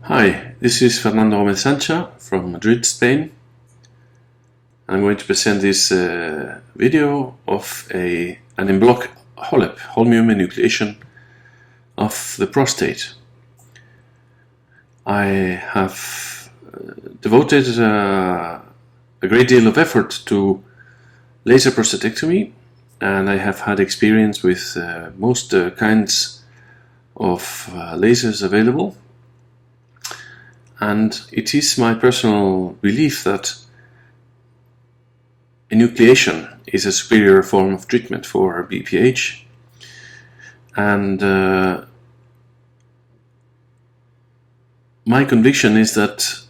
Hi, this is Fernando Gómez Sancha from Madrid, Spain. I'm going to present this video of an En Bloc HoLEP, Holmium Enucleation of the prostate. I have devoted a great deal of effort to laser prostatectomy, and I have had experience with most kinds of lasers available. And it is my personal belief that enucleation is a superior form of treatment for BPH, and my conviction is that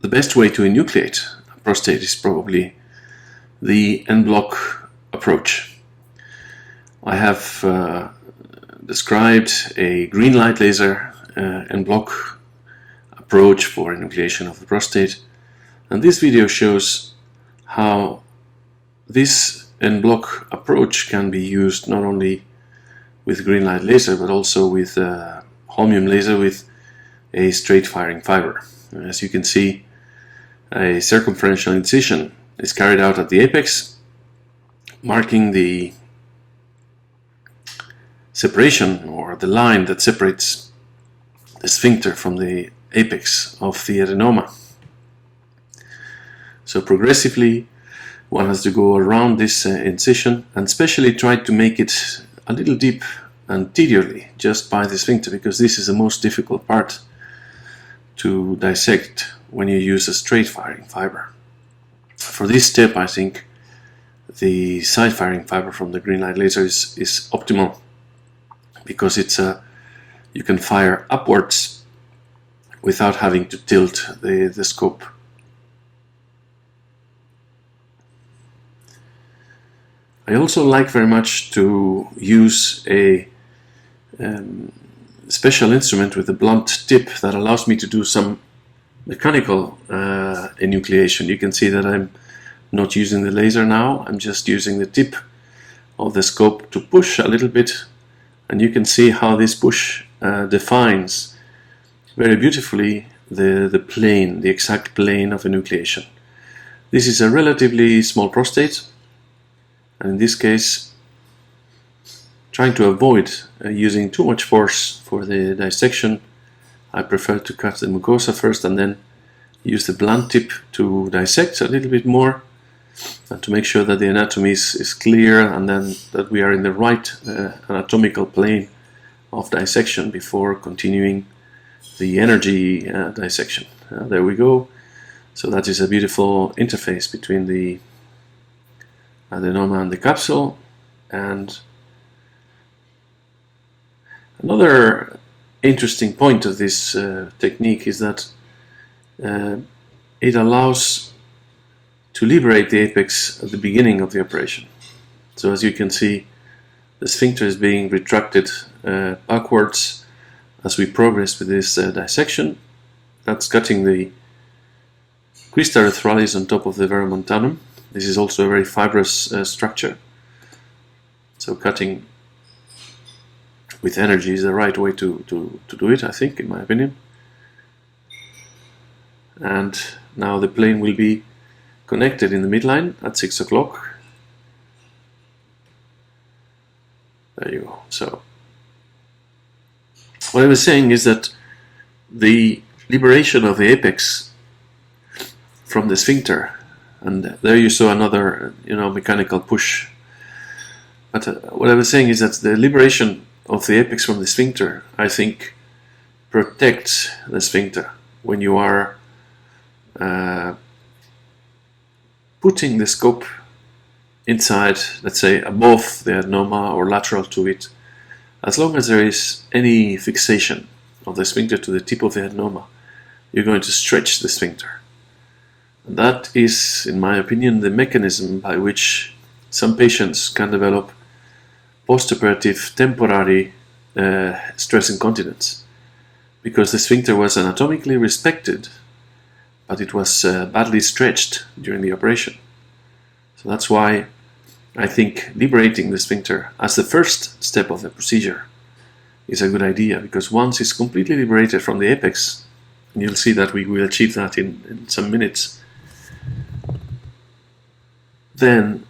the best way to enucleate a prostate is probably the En Bloc approach. I have described a green light laser En Bloc approach for enucleation of the prostate, and this video shows how this En Bloc approach can be used not only with green light laser but also with holmium laser with a straight firing fiber. As you can see, a circumferential incision is carried out at the apex, marking the separation or the line that separates the sphincter from the apex of the adenoma. So progressively one has to go around this incision and especially try to make it a little deep anteriorly just by the sphincter, because this is the most difficult part to dissect when you use a straight firing fiber. For this step, I think the side firing fiber from the green light laser is optimal, because you can fire upwards without having to tilt the scope. I also like very much to use a special instrument with a blunt tip that allows me to do some mechanical enucleation. You can see that I'm not using the laser now, I'm just using the tip of the scope to push a little bit, and you can see how this push defines very beautifully the plane, the exact plane of enucleation. This is a relatively small prostate, and in this case, trying to avoid using too much force for the dissection, I prefer to cut the mucosa first and then use the blunt tip to dissect a little bit more and to make sure that the anatomy is clear, and then that we are in the right anatomical plane of dissection before continuing the energy dissection. There we go. So that is a beautiful interface between the adenoma and the capsule. And another interesting point of this technique is that it allows to liberate the apex at the beginning of the operation. So as you can see, the sphincter is being retracted backwards as we progress with this dissection. That's cutting the crista arthralis on top of the verumontanum. This is also a very fibrous structure, so cutting with energy is the right way to do it, I think, in my opinion. And now the plane will be connected in the midline at 6 o'clock. There you go. So what I was saying is that the liberation of the apex from the sphincter, and there you saw another mechanical push, but what I was saying is that the liberation of the apex from the sphincter, I think, protects the sphincter when you are putting the scope inside, let's say above the adenoma or lateral to it. As long as there is any fixation of the sphincter to the tip of the adenoma, you're going to stretch the sphincter. And that is, in my opinion, the mechanism by which some patients can develop postoperative temporary stress incontinence, because the sphincter was anatomically respected, but it was badly stretched during the operation. So that's why I think liberating the sphincter as the first step of the procedure is a good idea, because once it's completely liberated from the apex And you'll see that we will achieve that in some minutes. Then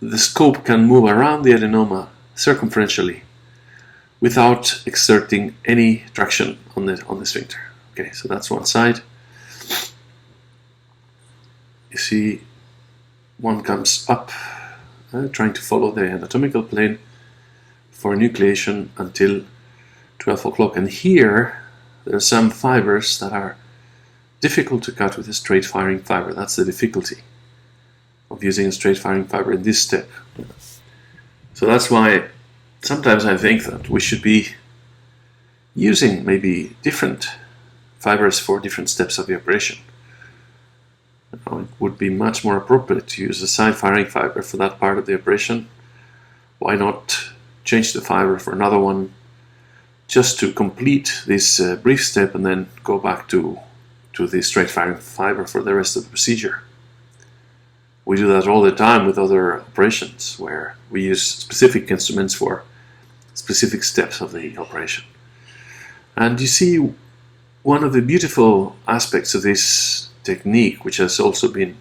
the scope can move around the adenoma circumferentially without exerting any traction on the sphincter. Okay, so that's one side. You see, one comes up, trying to follow the anatomical plane for enucleation until 12 o'clock. And here there are some fibers that are difficult to cut with a straight firing fiber. That's the difficulty of using a straight firing fiber in this step. So that's why sometimes I think that we should be using maybe different fibers for different steps of the operation. It would be much more appropriate to use a side firing fiber for that part of the operation. Why not change the fiber for another one just to complete this brief step and then go back to the straight firing fiber for the rest of the procedure. We do that all the time with other operations where we use specific instruments for specific steps of the operation. And you see, one of the beautiful aspects of this technique, which has also been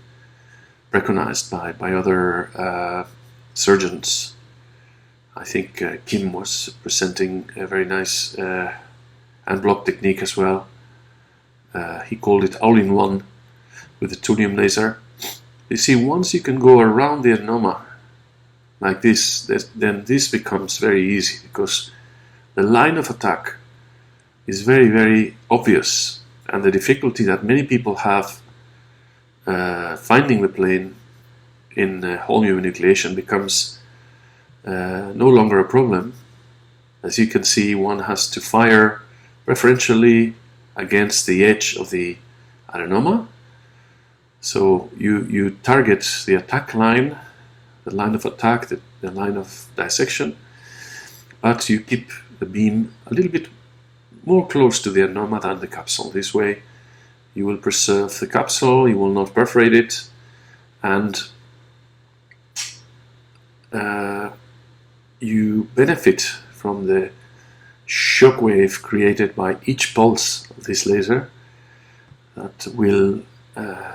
recognized by other surgeons. I think Kim was presenting a very nice En Bloc technique as well. He called it all-in-one with the thulium laser. You see, once you can go around the adenoma like this, then this becomes very easy, because the line of attack is very, very obvious, and the difficulty that many people have finding the plane in Holmium Enucleation becomes no longer a problem. As you can see, one has to fire preferentially against the edge of the adenoma. So you target the attack line, the line of attack, the line of dissection, but you keep the beam a little bit more close to the adenoma than the capsule. This way you will preserve the capsule, you will not perforate it, and you benefit from the shock wave created by each pulse of this laser that will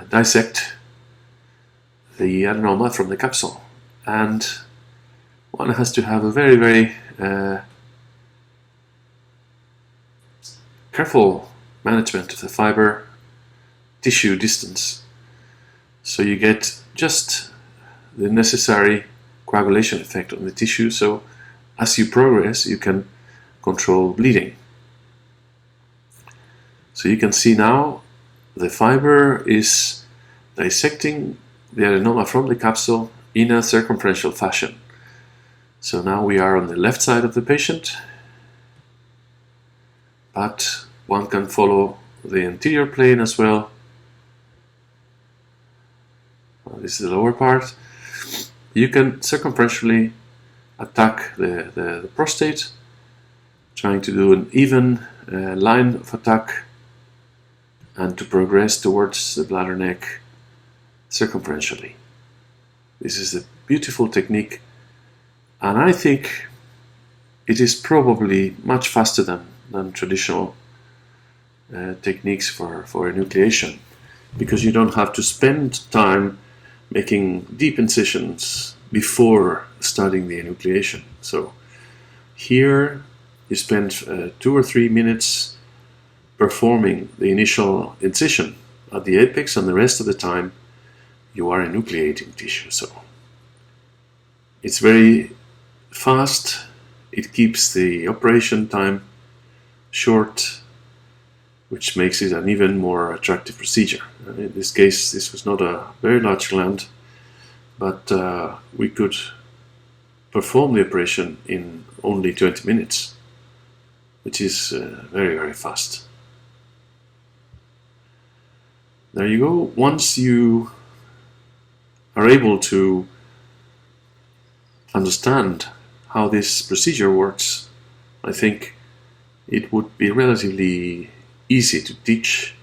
dissect the adenoma from the capsule. And one has to have a very, very careful management of the fiber tissue distance, so you get just the necessary coagulation effect on the tissue, so as you progress you can control bleeding. So you can see now the fiber is dissecting the adenoma from the capsule in a circumferential fashion. So now we are on the left side of the patient, but one can follow the anterior plane as well. This is the lower part. You can circumferentially attack the prostate, trying to do an even line of attack and to progress towards the bladder neck circumferentially. This is a beautiful technique, and I think it is probably much faster than traditional techniques for enucleation, because you don't have to spend time making deep incisions before starting the enucleation. So here you spend 2 or 3 minutes performing the initial incision at the apex, and the rest of the time you are enucleating tissue. So it's very fast, it keeps the operation time short, which makes it an even more attractive procedure. In this case, this was not a very large gland, but we could perform the operation in only 20 minutes, which is very, very fast. There you go. Once you are able to understand how this procedure works, I think it would be relatively easy to teach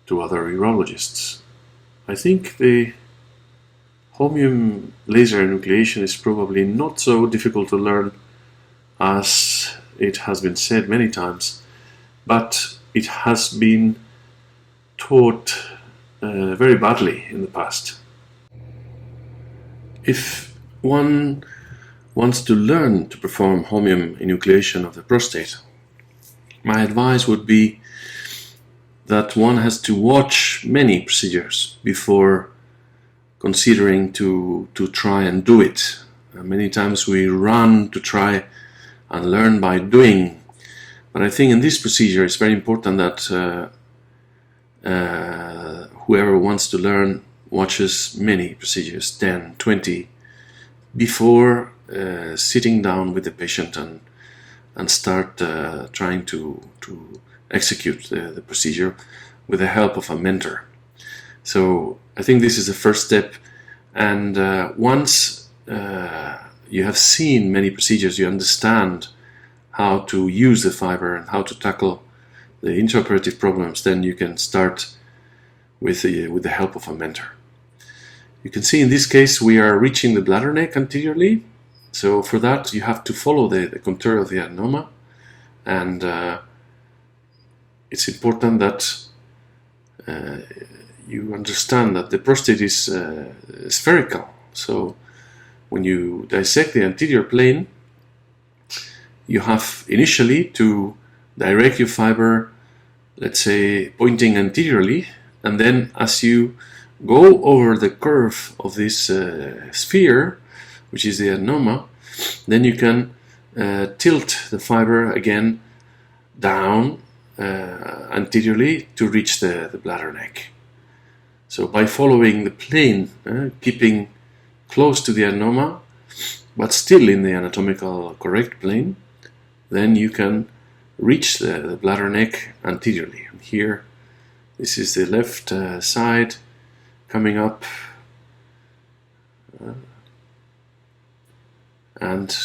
to other urologists. I think the Holmium laser enucleation is probably not so difficult to learn as it has been said many times, but it has been taught very badly in the past. If one wants to learn to perform holmium enucleation of the prostate, my advice would be that one has to watch many procedures before considering to try and do it. Many times we run to try and learn by doing, but I think in this procedure it's very important that whoever wants to learn watches many procedures, 10, 20, before sitting down with the patient and start trying to execute the procedure with the help of a mentor. So I think this is the first step, and once you have seen many procedures, you understand how to use the fiber and how to tackle the intraoperative problems, then you can start with the help of a mentor. You can see in this case we are reaching the bladder neck anteriorly, so for that you have to follow the contour of the adenoma, and it's important that you understand that the prostate is spherical. So when you dissect the anterior plane, you have initially to direct your fiber, let's say, pointing anteriorly, and then as you go over the curve of this sphere, which is the adenoma, then you can tilt the fiber again down anteriorly to reach the bladder neck. So by following the plane, keeping close to the adenoma, but still in the anatomical correct plane, then you can reach the bladder neck anteriorly. And here, this is the left side coming up, and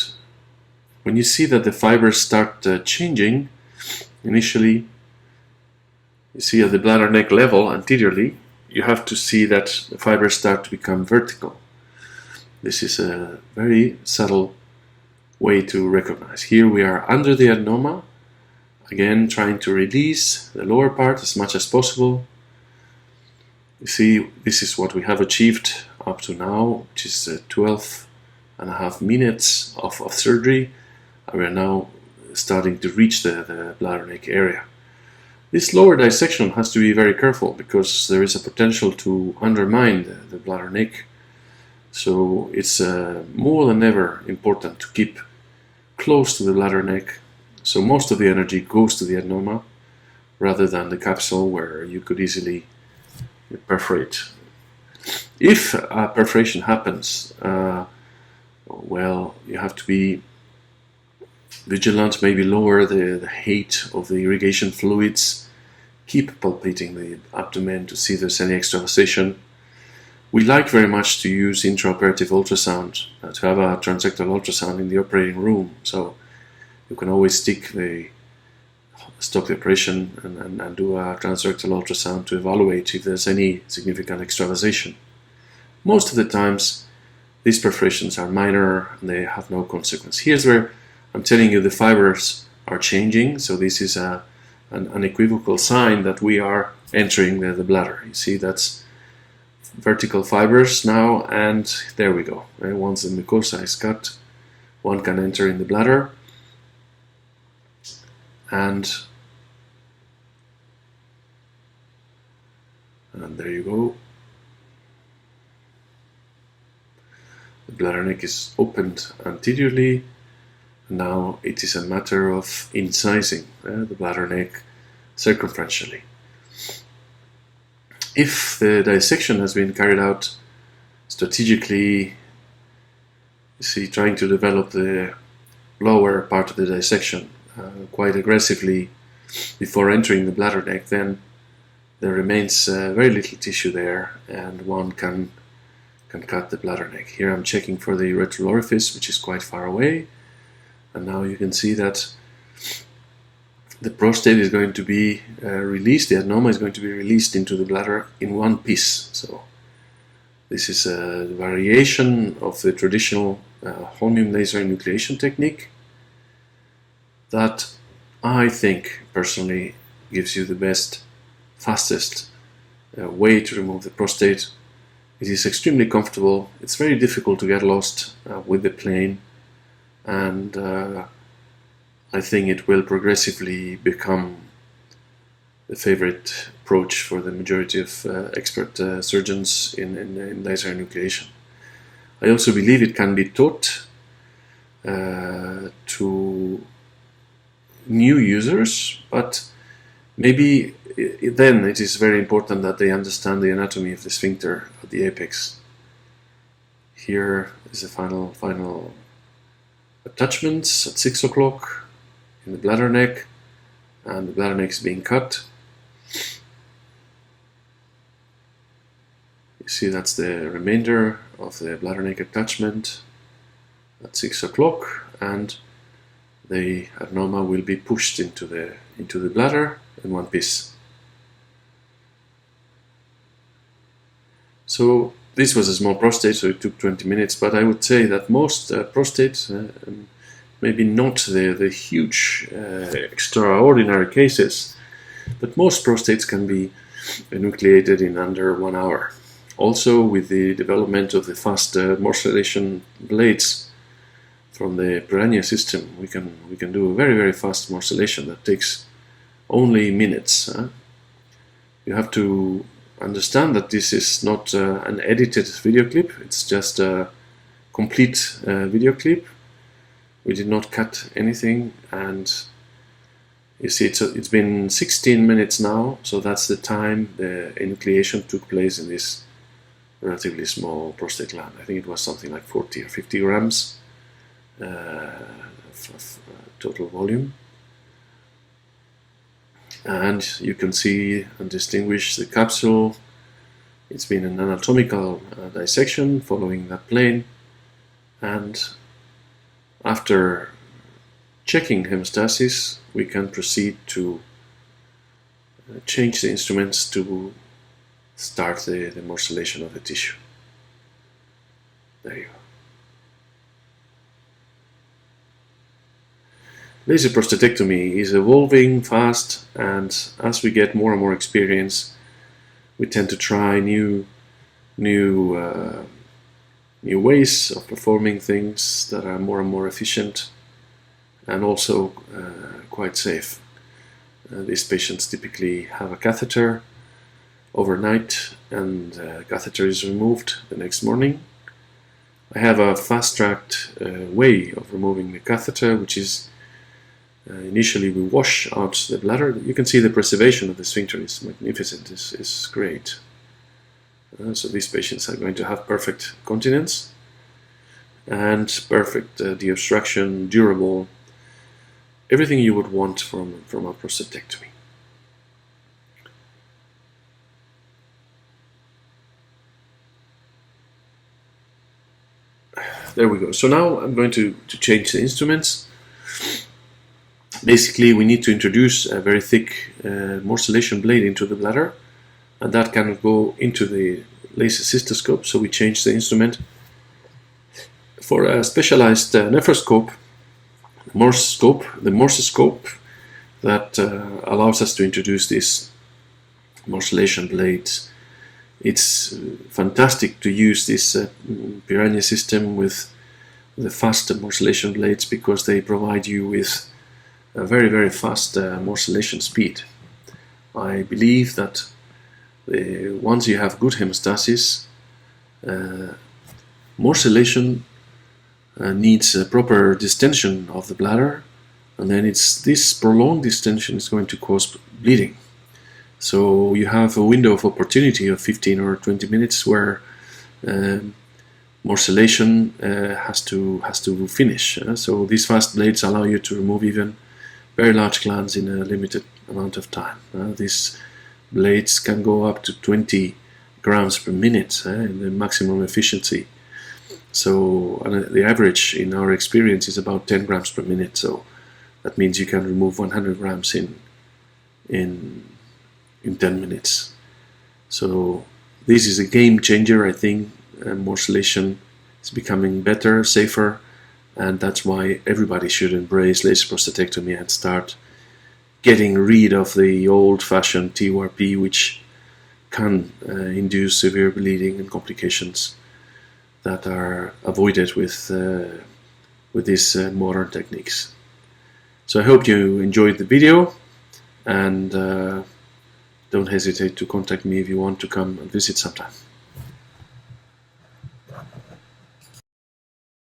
when you see that the fibers start changing, initially you see at the bladder neck level anteriorly, you have to see that the fibers start to become vertical. This is a very subtle way to recognize. Here we are under the adenoma, again trying to release the lower part as much as possible. You see, this is what we have achieved up to now, which is 12.5 minutes of surgery. We are now starting to reach the bladder neck area. This lower dissection has to be very careful because there is a potential to undermine the bladder neck. So it's more than ever important to keep close to the bladder neck, so most of the energy goes to the adenoma rather than the capsule where you could easily perforate. If a perforation happens, well, you have to be vigilant, maybe lower the height of the irrigation fluids, keep palpating the abdomen to see if there's any extravasation. We like very much to use intraoperative ultrasound, to have a transrectal ultrasound in the operating room, so you can always stop the operation and do a transrectal ultrasound to evaluate if there's any significant extravasation. Most of the times these perforations are minor and they have no consequence. Here's where I'm telling you the fibers are changing, so this is an unequivocal sign that we are entering the bladder. You see, that's vertical fibers now, and there we go. Once the mucosa is cut, one can enter in the bladder, and there you go. The bladder neck is opened anteriorly. Now it is a matter of incising the bladder neck circumferentially. If the dissection has been carried out strategically, you see, trying to develop the lower part of the dissection quite aggressively before entering the bladder neck, then there remains very little tissue there, and one can cut the bladder neck. Here I'm checking for the urethral orifice, which is quite far away, and now you can see that the prostate is going to be released, the adenoma is going to be released into the bladder in one piece. So this is a variation of the traditional holmium laser enucleation technique that I think personally gives you the best, fastest way to remove the prostate. It is extremely comfortable. It's very difficult to get lost with the plane, and I think it will progressively become the favorite approach for the majority of expert surgeons in laser enucleation. I also believe it can be taught to new users, but maybe then it is very important that they understand the anatomy of the sphincter at the apex. Here is the final attachments at 6 o'clock in the bladder neck, and the bladder neck is being cut. You see that's the remainder of the bladder neck attachment at 6 o'clock, and the adenoma will be pushed into the bladder in one piece. So this was a small prostate, so it took 20 minutes, but I would say that most prostates, maybe not the huge extraordinary cases, but most prostates can be enucleated in under 1 hour. Also, with the development of the fast Morsellation blades from the piranha system, we can do a very fast Morsellation that takes only minutes. You have to understand that this is not an edited video clip, it's just a complete video clip. We did not cut anything, and you see it's been 16 minutes now, so that's the time the enucleation took place in this relatively small prostate gland. I think it was something like 40 or 50 grams of total volume. And you can see and distinguish the capsule. It's been an anatomical dissection following that plane, and after checking hemostasis we can proceed to change the instruments to start the morsellation of the tissue. There you go. Laser prostatectomy is evolving fast, and as we get more and more experience, we tend to try new ways of performing things that are more and more efficient and also quite safe. These patients typically have a catheter overnight, and catheter is removed the next morning. I have a fast-tracked way of removing the catheter, which is initially we wash out the bladder. You can see the preservation of the sphincter is magnificent, is great. So these patients are going to have perfect continence and perfect deobstruction, durable, everything you would want from a prostatectomy. There we go. So now I'm going to change the instruments. Basically, we need to introduce a very thick Morsellation blade into the bladder, and that can go into the laser cystoscope. So we change the instrument for a specialized nephroscope, the Morsescope, that allows us to introduce these Morsellation blades. It's fantastic to use this piranha system with the fast Morsellation blades, because they provide you with a very fast Morsellation speed. I believe that once you have good hemostasis, Morsellation needs a proper distension of the bladder, and then this prolonged distension is going to cause bleeding. So you have a window of opportunity of 15 or 20 minutes where Morsellation has to finish. So these fast blades allow you to remove even very large glands in a limited amount of time. These blades can go up to 20 grams per minute in the maximum efficiency. So the average in our experience is about 10 grams per minute. So that means you can remove 100 grams in 10 minutes. So this is a game changer, I think. Morsellation is becoming better, safer, and that's why everybody should embrace laser prostatectomy and start getting rid of the old-fashioned TURP, which can induce severe bleeding and complications that are avoided with these modern techniques. So I hope you enjoyed the video, and don't hesitate to contact me if you want to come and visit sometime.